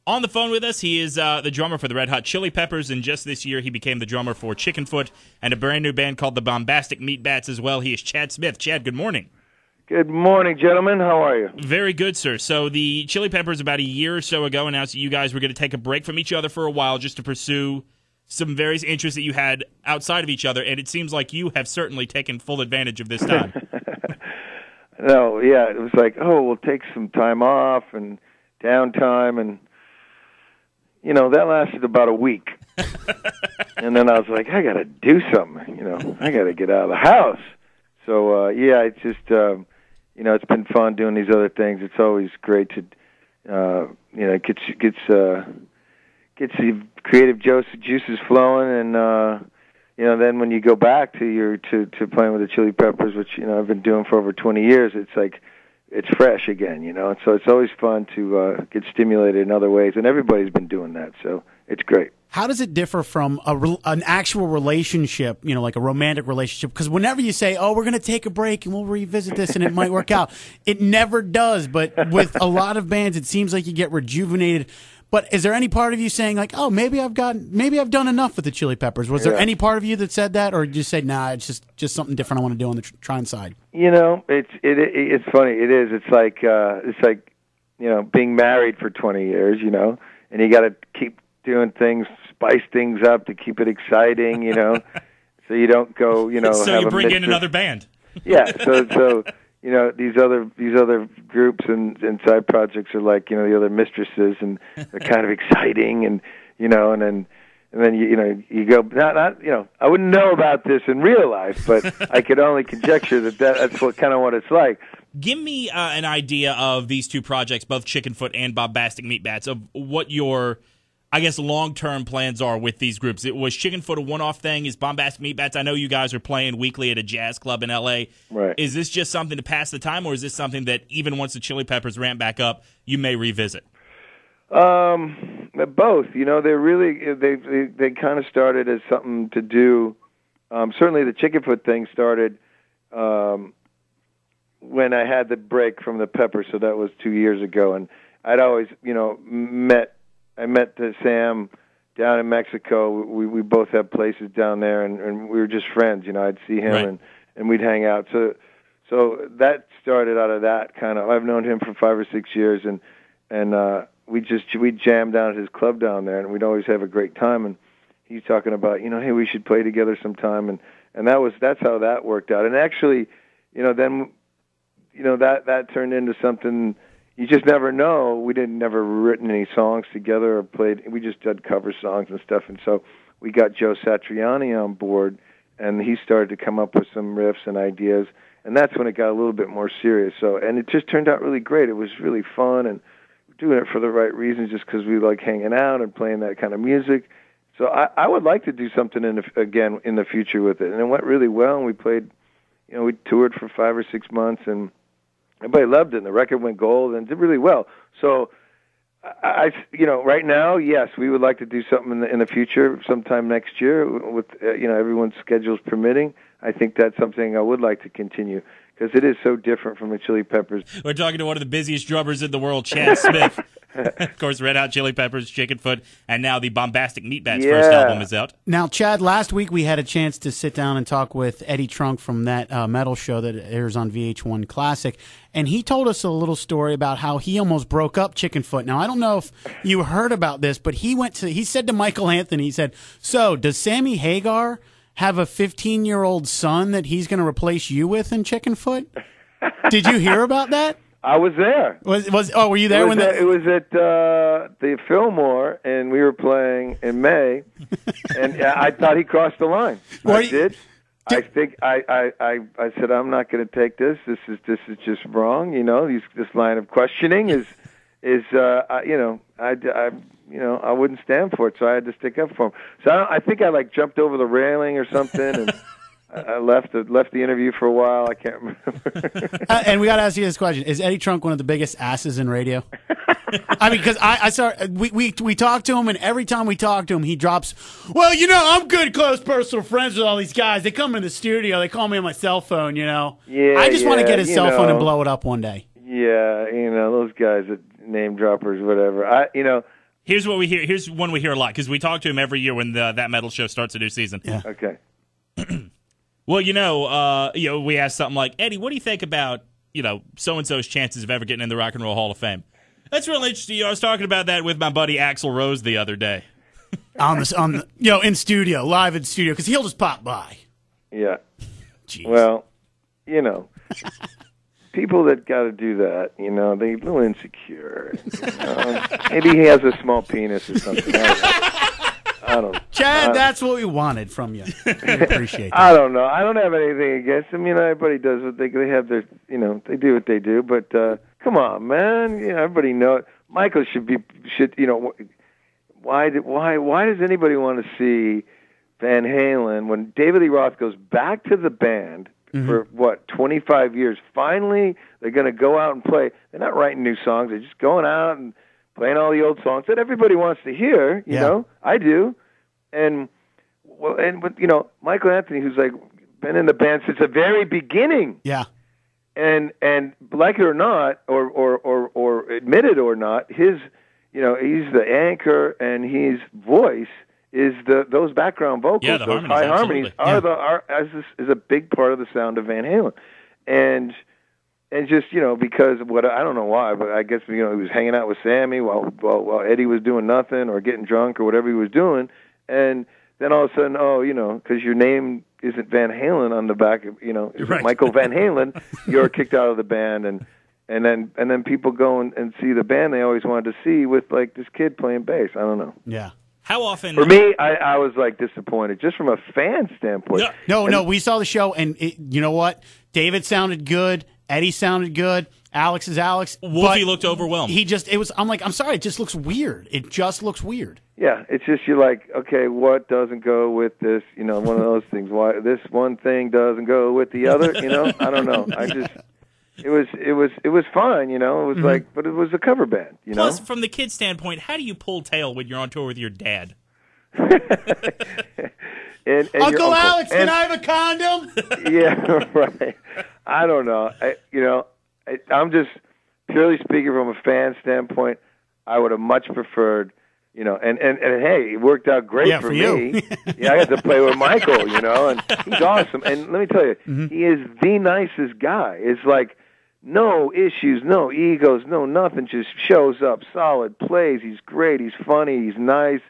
On the phone with us, he is the drummer for the Red Hot Chili Peppers, and just this year he became the drummer for Chickenfoot and a brand new band called the Bombastic Meatbats as well. He is Chad Smith. Chad, good morning. Good morning, gentlemen. How are you? Very good, sir. So the Chili Peppers about a year or so ago announced that you guys were going to take a break from each other for a while just to pursue some various interests that you had outside of each other, and it seems like you have certainly taken full advantage of this time. No, yeah, it was like, oh, we'll take some time off and downtime, and, you know, that lasted about a week. And then I was like, I got to do something, you know, I got to get out of the house. So, yeah, it's just, you know, it's been fun doing these other things. It's always great to, you know, gets the creative juices flowing, and you know, then when you go back to playing with the Chili Peppers, which, you know, I've been doing for over 20 years, it's like it's fresh again, you know. And so it's always fun to get stimulated in other ways, and everybody's been doing that, so it's great. How does it differ from an actual relationship, you know, like a romantic relationship? Because whenever you say, oh, we're going to take a break and we'll revisit this and it might work out, it never does. But with a lot of bands, it seems like you get rejuvenated. But is there any part of you saying, like, oh, maybe I've done enough with the Chili Peppers? Was there any part of you that said that, or did you say, nah, it's just something different I want to do on the trying side? You know, it's funny. It is. It's like you know, being married for 20 years, you know, and you got to keep doing things, spice things up to keep it exciting, you know, so you don't go, you know. So you bring in another band. Yeah. So. You know, these other groups and side projects are like, you know, the other mistresses, and they're kind of exciting, and you know, and then you know, you go, not you know, I wouldn't know about this in real life, but I could only conjecture that's what it's like. Give me an idea of these two projects, both Chickenfoot and Bombastic Meatbats, of what your, I guess, long-term plans are with these groups. It was Chickenfoot a one-off thing? Is Bombastic Meatbats? I know you guys are playing weekly at a jazz club in L.A. Right. Is this just something to pass the time, or is this something that even once the Chili Peppers ramp back up, you may revisit? Both. You know, they kind of started as something to do. Certainly, the Chickenfoot thing started when I had the break from the Peppers, so that was 2 years ago, and I'd always, you know, I met Sam down in Mexico. We both have places down there, and we were just friends. You know, I'd see him, right, and we'd hang out. So that started out of that kind of. I've known him for 5 or 6 years, and we'd jam down at his club down there, and we'd always have a great time. And he's talking about, you know, hey, we should play together sometime, and that's how that worked out. And actually, you know, then, you know, that turned into something. You just never know. We never written any songs together or played. We just did cover songs and stuff. And so we got Joe Satriani on board, and he started to come up with some riffs and ideas. And that's when it got a little bit more serious. So, and it just turned out really great. It was really fun, and doing it for the right reasons, just because we like hanging out and playing that kind of music. So I would like to do something in the future with it. And it went really well. And we played, you know, we toured for 5 or 6 months, and everybody loved it, and the record went gold and did really well. So, you know, right now, yes, we would like to do something in the future, sometime next year, with you know, everyone's schedules permitting. I think that's something I would like to continue, because it is so different from the Chili Peppers. We're talking to one of the busiest drummers in the world, Chad Smith. Of course, Red Hot Chili Peppers, Chickenfoot, and now the Bombastic Meatbats first album is out. Now, Chad, last week we had a chance to sit down and talk with Eddie Trunk from that metal show that airs on VH1 Classic, and he told us a little story about how he almost broke up Chickenfoot. Now, I don't know if you heard about this, but he said to Michael Anthony, he said, so does Sammy Hagar have a 15-year-old son that he's going to replace you with in Chickenfoot? Did you hear about that? I was there. Were you there it was at the Fillmore, and we were playing in May, and I thought he crossed the line. I did. I think I said, I'm not going to take this. This is just wrong. You know, this line of questioning is you know, I wouldn't stand for it, so I had to stick up for him. So I think I jumped over the railing or something, and I left the interview for a while. I can't remember. And we got to ask you this question: is Eddie Trunk one of the biggest asses in radio? I mean, because I saw we talked to him, and every time we talk to him, he drops, well, you know, I'm good, close personal friends with all these guys. They come in the studio, they call me on my cell phone, you know. Yeah, I just want to get his cell phone and blow it up one day. Yeah, you know, those guys that name droppers, whatever. Here's what we hear. Here's one we hear a lot because we talk to him every year when that metal show starts a new season. Yeah. Okay. Well, we ask something like, Eddie, what do you think about so and so's chances of ever getting in the Rock and Roll Hall of Fame? That's really interesting. I was talking about that with my buddy Axl Rose the other day. In studio, live in studio, because he'll just pop by. Yeah. Jeez. Well, people that got to do that, they're a little insecure. Maybe he has a small penis or something. I don't know. Chad, that's what we wanted from you. We appreciate that. I don't know. I don't have anything against them. Everybody does what they have their, they do what they do. But come on, man. Everybody knows. Michael should. Why does anybody want to see Van Halen when David Lee Roth goes back to the band for 25 years? Finally, they're going to go out and play. They're not writing new songs. They're just going out and playing all the old songs that everybody wants to hear. You know, I do. And Michael Anthony, who's been in the band since the very beginning. Yeah. And like it or not, or admit it or not, his he's the anchor, and his voice is those background vocals. Yeah, the those harmonies, high harmonies is a big part of the sound of Van Halen, and just because of what I don't know why, but I guess he was hanging out with Sammy while Eddie was doing nothing or getting drunk or whatever he was doing, and then all of a sudden, because your name isn't Van Halen on the back of Right. Michael Van Halen, you're kicked out of the band, and then people go and see the band they always wanted to see with this kid playing bass. I don't know. Yeah. How often? For me, I was disappointed just from a fan standpoint. No. We saw the show, and you know what? David sounded good. Eddie sounded good. Alex is Alex. Wolfie looked overwhelmed. I'm sorry. It just looks weird. It just looks weird. Yeah, it's just you're like, okay, what doesn't go with this? One of those things. Why this one thing doesn't go with the other? I don't know. It was fine, It was but it was a cover band, Plus, from the kid's standpoint, how do you pull tail when you're on tour with your dad? and Uncle Alex, can I have a condom? Yeah, right. I don't know. I'm just purely speaking from a fan standpoint. I would have much preferred, and hey, it worked out great for me. Yeah, I got to play with Michael, and he's awesome. And let me tell you, he is the nicest guy. It's no issues, no egos, no nothing. Just shows up, solid, plays. He's great. He's funny. He's nice.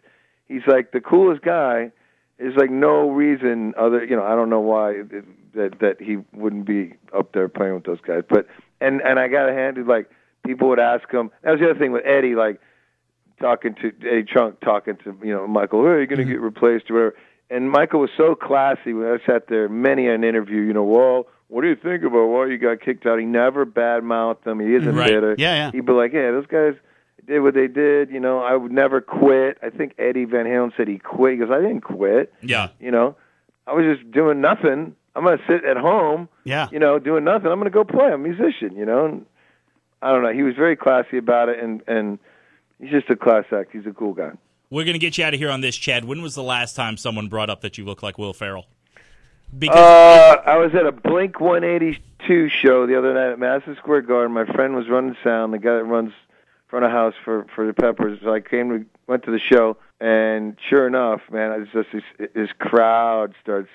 He's the coolest guy. There's no reason other, I don't know why that he wouldn't be up there playing with those guys. But and I got to hand it, people would ask him. That was the other thing with Eddie, talking to Eddie Trunk, talking to Michael. Hey, are you going to get replaced or whatever? And Michael was so classy when I sat there, many an interview. Well, what do you think about why you got kicked out? He never badmouthed them. He isn't bitter. Yeah. He'd be like, yeah, those guys did what they did. I would never quit. I think Eddie Van Halen said he quit. He goes, I didn't quit. Yeah. I was just doing nothing. I'm going to sit at home, doing nothing. I'm going to go play. I'm a musician, And I don't know. He was very classy about it, and he's just a class act. He's a cool guy. We're going to get you out of here on this, Chad. When was the last time someone brought up that you look like Will Ferrell? Because I was at a Blink 182 show the other night at Madison Square Garden. My friend was running sound, the guy that runs front of house for the Peppers. So I went to the show, and sure enough, man, it's just this crowd starts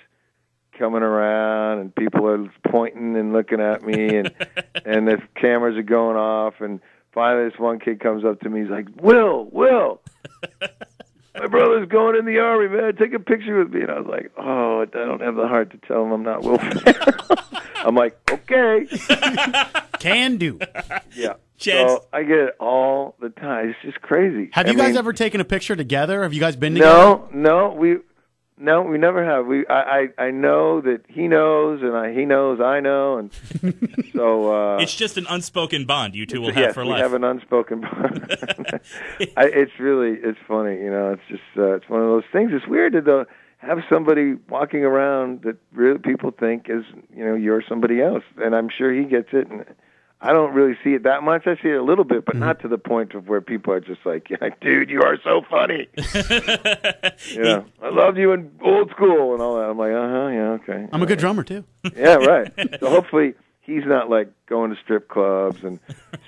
coming around, and people are pointing and looking at me, and and the cameras are going off, and finally this one kid comes up to me. He's like, Will, my brother's going in the Army, man. Take a picture with me. And I was like, oh, I don't have the heart to tell him I'm not Will Ferrell. I'm like, okay. Can do. Yeah. Chance. So I get it all the time. It's just crazy. Have you guys ever taken a picture together? Have you guys been together? No, we never have. I know that he knows, and he knows I know, and so it's just an unspoken bond you two will have for life. We have an unspoken bond. It's funny, It's just it's one of those things. It's weird to have somebody walking around that really people think is you're somebody else, and I'm sure he gets it. And I don't really see it that much. I see it a little bit, but not to the point of where people are just like, yeah, dude, you are so funny. I loved you in old school and all that. I'm like, yeah, okay. I'm a good drummer, too. Yeah, right. So hopefully he's not going to strip clubs and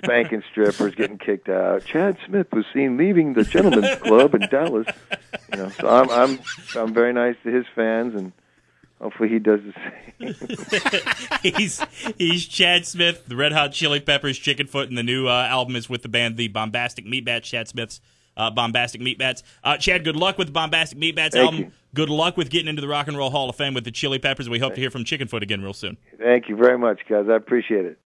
spanking strippers, getting kicked out. Chad Smith was seen leaving the Gentlemen's Club in Dallas. So I'm very nice to his fans, and hopefully he does the same. He's Chad Smith, the Red Hot Chili Peppers, Chickenfoot, and the new album is with the band The Bombastic Meatbats. Chad Smith's Bombastic Meatbats. Chad, good luck with the Bombastic Meatbats album. You. Good luck with getting into the Rock and Roll Hall of Fame with the Chili Peppers. We hope to hear from Chickenfoot again real soon. Thank you very much, guys. I appreciate it.